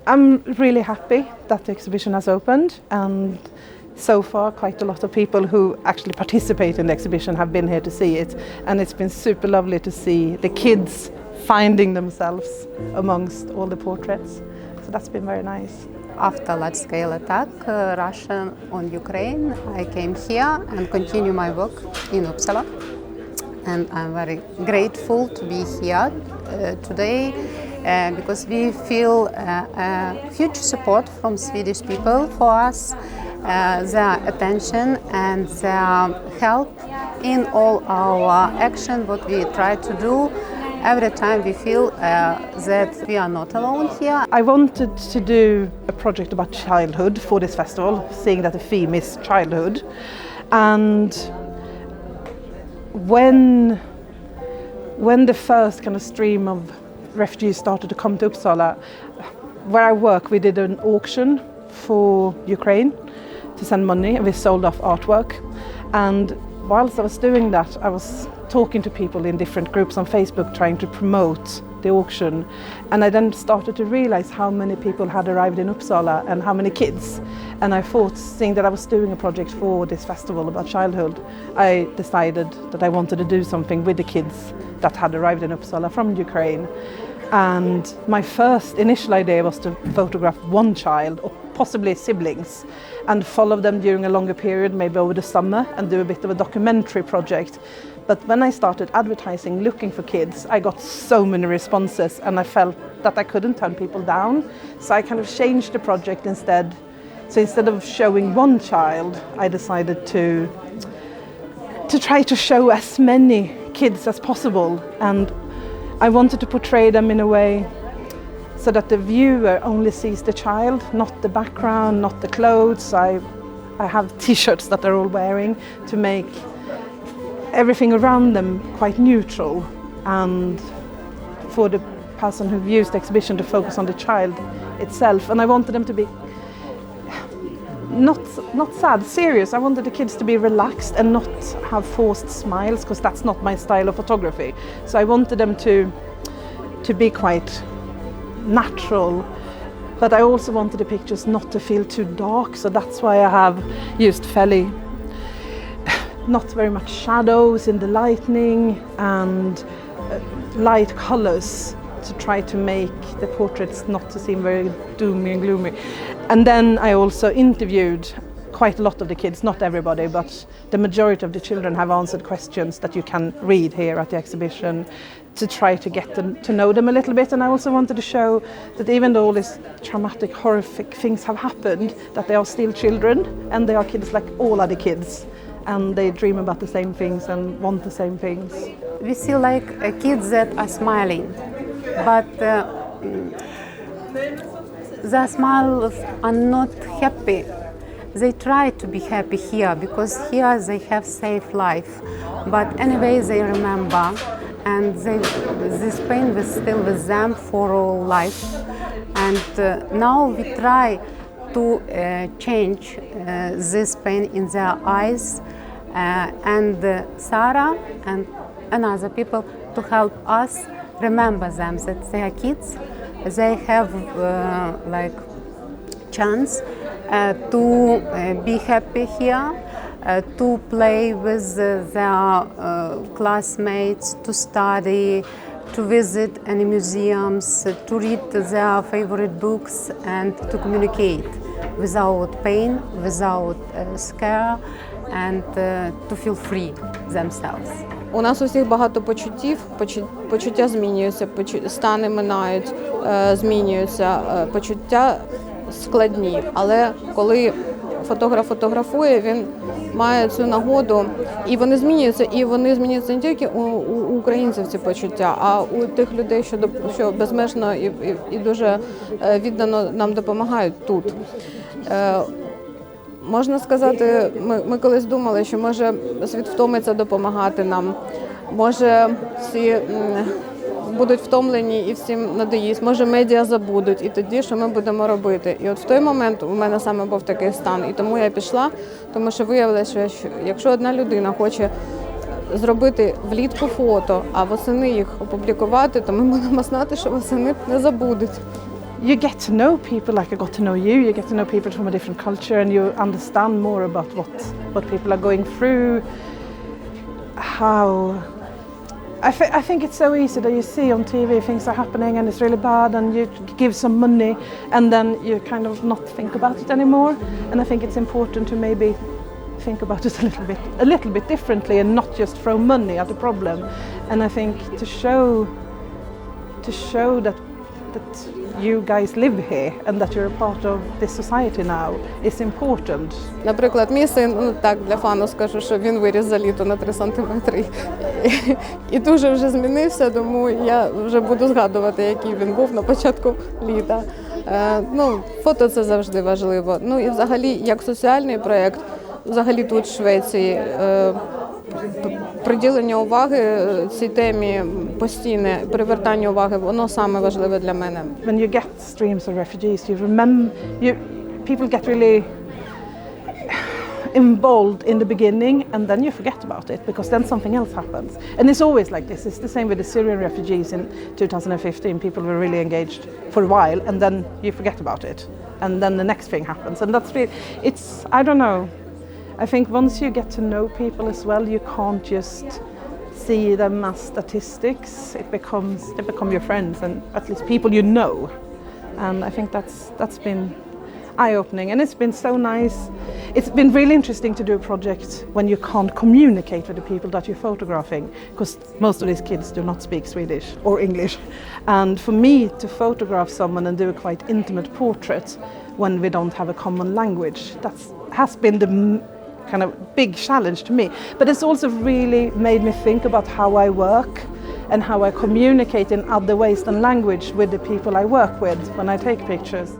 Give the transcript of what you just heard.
I'm really happy that the exhibition has opened, and so far quite a lot of people who actually participate in the exhibition have been here to see it, and it's been super lovely to see the kids finding themselves amongst all the portraits. So that's been very nice. After large-scale attack, Russia on Ukraine, I came here and continue my work in Uppsala. And I'm very grateful to be here today because we feel huge support from Swedish people for us, their attention and their help in all our action, what we try to do. Every time we feel that we are not alone here. I wanted to do a project about childhood for this festival, seeing that the theme is childhood. And when the first kind of stream of refugees started to come to Uppsala, where I work, we did an auction for Ukraine to send money, and we sold off artwork. And whilst I was doing that, I was talking to people in different groups on Facebook trying to promote the auction, and I then started to realize how many people had arrived in Uppsala and how many kids. And I thought, seeing that I was doing a project for this festival about childhood, I decided that I wanted to do something with the kids that had arrived in Uppsala from Ukraine. And my first initial idea was to photograph one child, or possibly siblings, and follow them during a longer period, maybe over the summer, and do a bit of a documentary project. But when I started advertising, looking for kids, I got so many responses, and I felt that I couldn't turn people down. So I kind of changed the project instead. So instead of showing one child, I decided to try to show as many kids as possible. And I wanted to portray them in a way so that the viewer only sees the child, not the background, not the clothes. I have t-shirts that they're all wearing to make everything around them quite neutral, and for the person who views the exhibition to focus on the child itself. And I wanted them to be not sad, serious. I wanted the kids to be relaxed and not have forced smiles, because that's not my style of photography. So I wanted them to be quite natural, but I also wanted the pictures not to feel too dark. So that's why I have used fairly not very much shadows in the lighting and light colors to try to make the portraits not to seem very doomy and gloomy. And then I also interviewed quite a lot of the kids, not everybody, but the majority of the children have answered questions that you can read here at the exhibition to try to get them to know them a little bit. And I also wanted to show that even though all these traumatic, horrific things have happened, that they are still children, and they are kids like all other kids. And they dream about the same things and want the same things. We see like kids that are smiling, but their smiles are not happy. They try to be happy here because here they have safe life. But anyway, they remember, and this pain is still with them for all life. And now we try to change this pain in their eyes, and Sarah and other people to help us remember them, that they are kids. They have like chance to be happy here, to play with their classmates, to study, to visit any museums, to read their favorite books, and to communicate without pain, without scare, and to feel free themselves. У нас у всіх багато почуттів, почуття змінюються, стани минають, змінюються, почуття складні. Але коли фотограф фотографує, він має цю нагоду, і вони змінюються не тільки у українців ці почуття, а у тих людей, що безмежно і дуже віддано нам допомагають тут. Можна сказати, ми колись думали, що може світ втомиться допомагати нам, може всі будуть втомлені і всім надоїсть, може медіа забудуть, і тоді що ми будемо робити. І от в той момент у мене саме був такий стан, і тому я пішла, тому що виявилося, що якщо одна людина хоче зробити влітку фото, а восени їх опублікувати, то ми будемо знати, що восени не забудуть. you get to know people like I got to know you. You get to know people from a different culture, and you understand more about what people are going through. How I think it's so easy that you see on TV things are happening and it's really bad, and you give some money and then you kind of not think about it anymore. And I think it's important to maybe think about it a little bit differently and not just throw money at the problem. And I think to show that you guys live here and that you're a part of this society now is important. Наприклад, мій син, ну так, для фану скажу, що він виріс за літо на 3 сантиметри і дуже вже змінився, тому я вже буду згадувати, який він був на початку літа. Ну, фото – це завжди важливо. Ну і взагалі, як соціальний проєкт, взагалі тут, в Швеції, приділення уваги цій темі, постійне привертання уваги, воно саме важливе для мене. When you get streams of refugees, people get really involved in the beginning, and then you forget about it because then something else happens. And it's always like this. It's the same with the Syrian refugees in 2015. People were really engaged for a while, and then you forget about it, and then the next thing happens. And that's really, it's, I don't know. I think once you get to know people as well, you can't just see them as statistics. They become your friends, and at least people you know. And I think that's been eye-opening, and it's been so nice. It's been really interesting to do a project when you can't communicate with the people that you're photographing, because most of these kids do not speak Swedish or English. And for me to photograph someone and do a quite intimate portrait when we don't have a common language, that has been the kind of big challenge to me. But it's also really made me think about how I work and how I communicate in other ways than language with the people I work with when I take pictures.